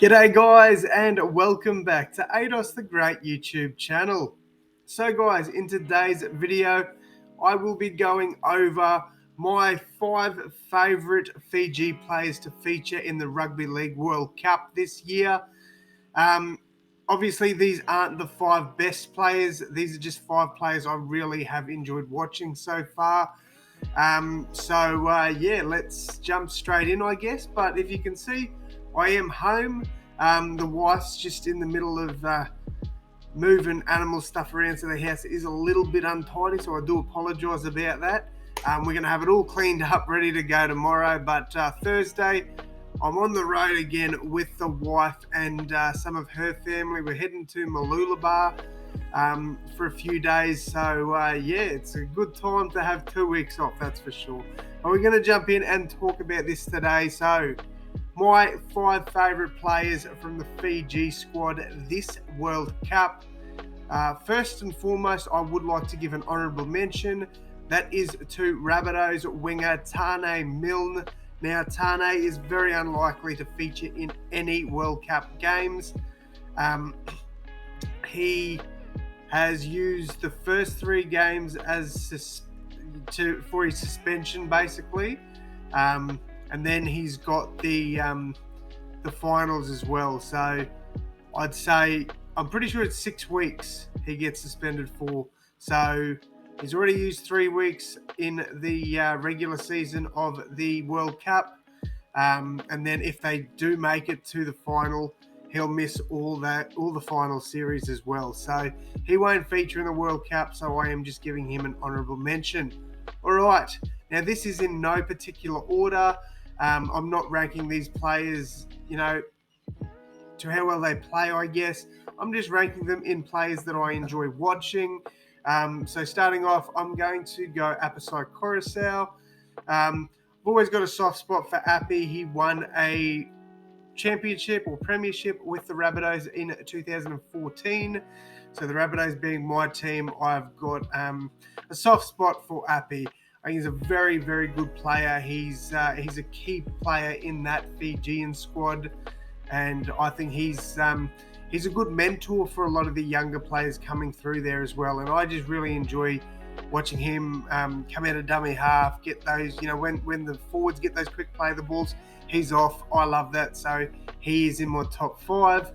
G'day guys and welcome back to AdosTheGreat YouTube channel. So guys, in today's video, I will be going over my 5 favourite Fiji players to feature in the Rugby League World Cup this year. Obviously, these aren't the 5 best players. These are just 5 players I really have enjoyed watching so far. Yeah, let's jump straight in, I guess. But if you can see, I am home. The wife's just in the middle of moving animal stuff around, so the house is a little bit untidy, so I do apologise about that. We're going to have it all cleaned up, ready to go tomorrow. But Thursday, I'm on the road again with the wife and some of her family. We're heading to Mooloolaba for a few days. So, yeah, it's a good time to have 2 weeks off, that's for sure. But we're going to jump in and talk about this today. So, my 5 favourite players from the Fiji squad this World Cup. First and foremost, I would like to give an honourable mention. That is to Rabbitohs winger Taane Milne. Now, Taane is very unlikely to feature in any World Cup games. He has used the first 3 games as for his suspension, basically. And then he's got the finals as well. So I'd say, I'm pretty sure it's 6 weeks he gets suspended for. So he's already used 3 weeks in the regular season of the World Cup. And then if they do make it to the final, he'll miss all the final series as well. So he won't feature in the World Cup. So I am just giving him an honourable mention. All right. Now, this is in no particular order. I'm not ranking these players, to how well they play, I guess. I'm just ranking them in players that I enjoy watching. So starting off, I'm going to go Apisai Coruscant. I've always got a soft spot for Appy. He won a championship or premiership with the Rabbitohs in 2014. So the Rabbitohs being my team, I've got a soft spot for Appy. I think he's a very, very good player. He's a key player in that Fijian squad, and I think he's a good mentor for a lot of the younger players coming through there as well. And I just really enjoy watching him come out of dummy half, get those, when the forwards get those quick play the balls, he's off. I love that. So he is in my top 5.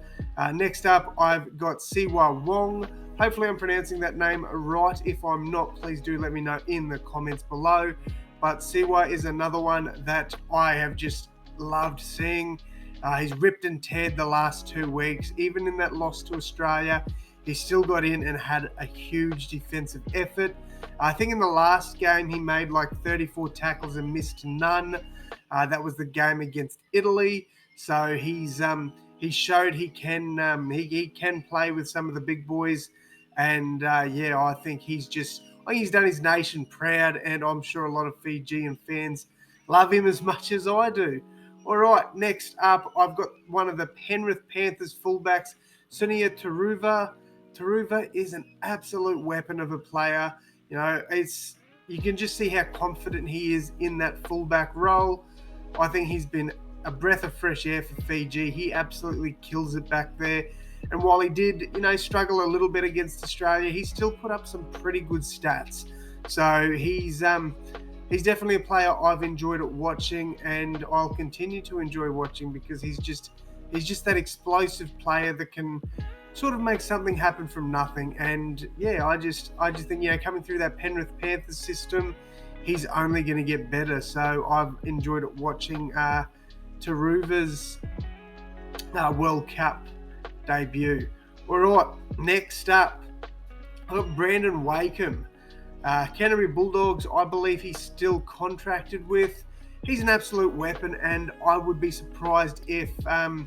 Next up, I've got Siwa Wong. Hopefully I'm pronouncing that name right. If I'm not, please do let me know in the comments below. But Siwa is another one that I have just loved seeing. He's ripped and teared the last 2 weeks. Even in that loss to Australia, he still got in and had a huge defensive effort. I think in the last game he made like 34 tackles and missed none. That was the game against Italy. So he showed he can play with some of the big boys. And I think he's done his nation proud, and I'm sure a lot of Fijian fans love him as much as I do. All right, next up, I've got one of the Penrith Panthers fullbacks, Sunia Turuva. Turuva is an absolute weapon of a player. You can just see how confident he is in that fullback role. I think he's been a breath of fresh air for Fiji. He absolutely kills it back there. And while he did, struggle a little bit against Australia, he still put up some pretty good stats. So he's definitely a player I've enjoyed watching, and I'll continue to enjoy watching because he's just that explosive player that can sort of make something happen from nothing. And yeah, I just think, coming through that Penrith Panthers system, he's only going to get better. So I've enjoyed watching Turuva's World Cup debut. All right, next up, I've got Brandon Wakeham. Canterbury Bulldogs, I believe he's still contracted with. He's an absolute weapon, and I would be surprised if an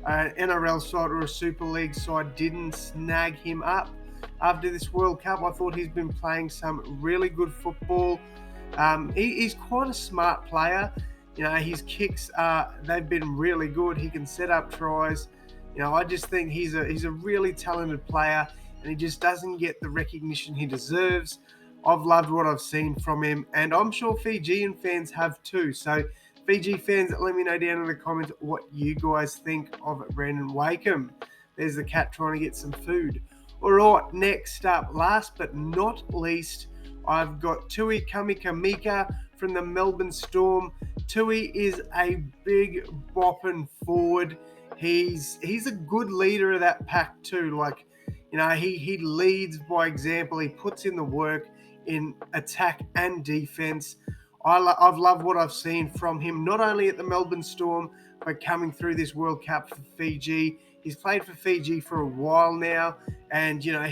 NRL side or a Super League side didn't snag him up after this World Cup. I thought he's been playing some really good football. He's quite a smart player. His kicks they've been really good. He can set up tries. I just think he's a really talented player, and he just doesn't get the recognition he deserves. I've loved what I've seen from him, and I'm sure Fijian fans have too. So Fiji fans, let me know down in the comments what you guys think of Brandon Wakeham. There's the cat trying to get some food. All right, next up, last but not least, I've got Tui Kamika from the Melbourne Storm. Tui is a big bopping forward. He's a good leader of that pack too. Like, you know, he leads by example. He puts in the work in attack and defense. I've loved what I've seen from him, not only at the Melbourne Storm, but coming through this World Cup for Fiji. He's played for Fiji for a while now, and you know, I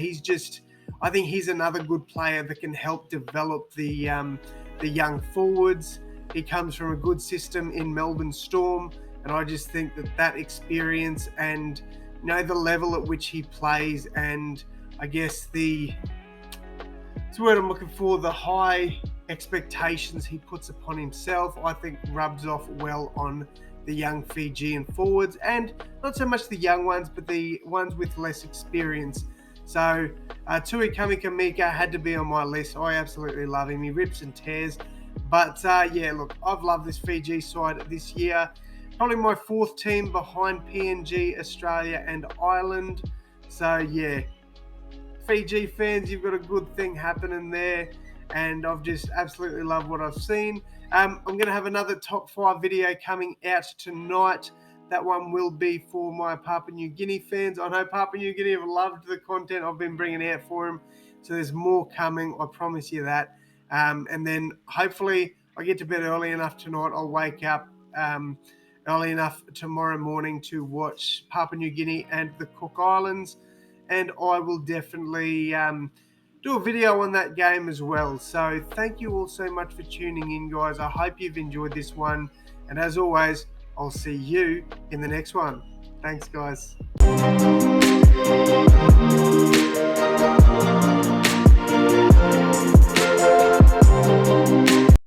think he's another good player that can help develop the young forwards. He comes from a good system in Melbourne Storm, and I just think that experience and, you know, the level at which he plays, and I guess it's the word I'm looking for, the high expectations he puts upon himself, I think rubs off well on the young Fijian forwards, and not so much the young ones, but the ones with less experience. So Tui Kamika had to be on my list. I absolutely love him. He rips and tears. But yeah, look, I've loved this Fiji side this year. Probably my fourth team behind PNG, Australia and Ireland. So yeah, Fiji fans, you've got a good thing happening there, and I've just absolutely loved what I've seen. I'm going to have another top 5 video coming out tonight. That one will be for my Papua New Guinea fans. I know Papua New Guinea have loved the content I've been bringing out for them, so there's more coming, I promise you that. And then hopefully I get to bed early enough tonight. I'll wake up early enough tomorrow morning to watch Papua New Guinea and the Cook Islands, and I will definitely do a video on that game as well. So thank you all so much for tuning in, guys. I hope you've enjoyed this one, and as always, I'll see you in the next one. Thanks, guys.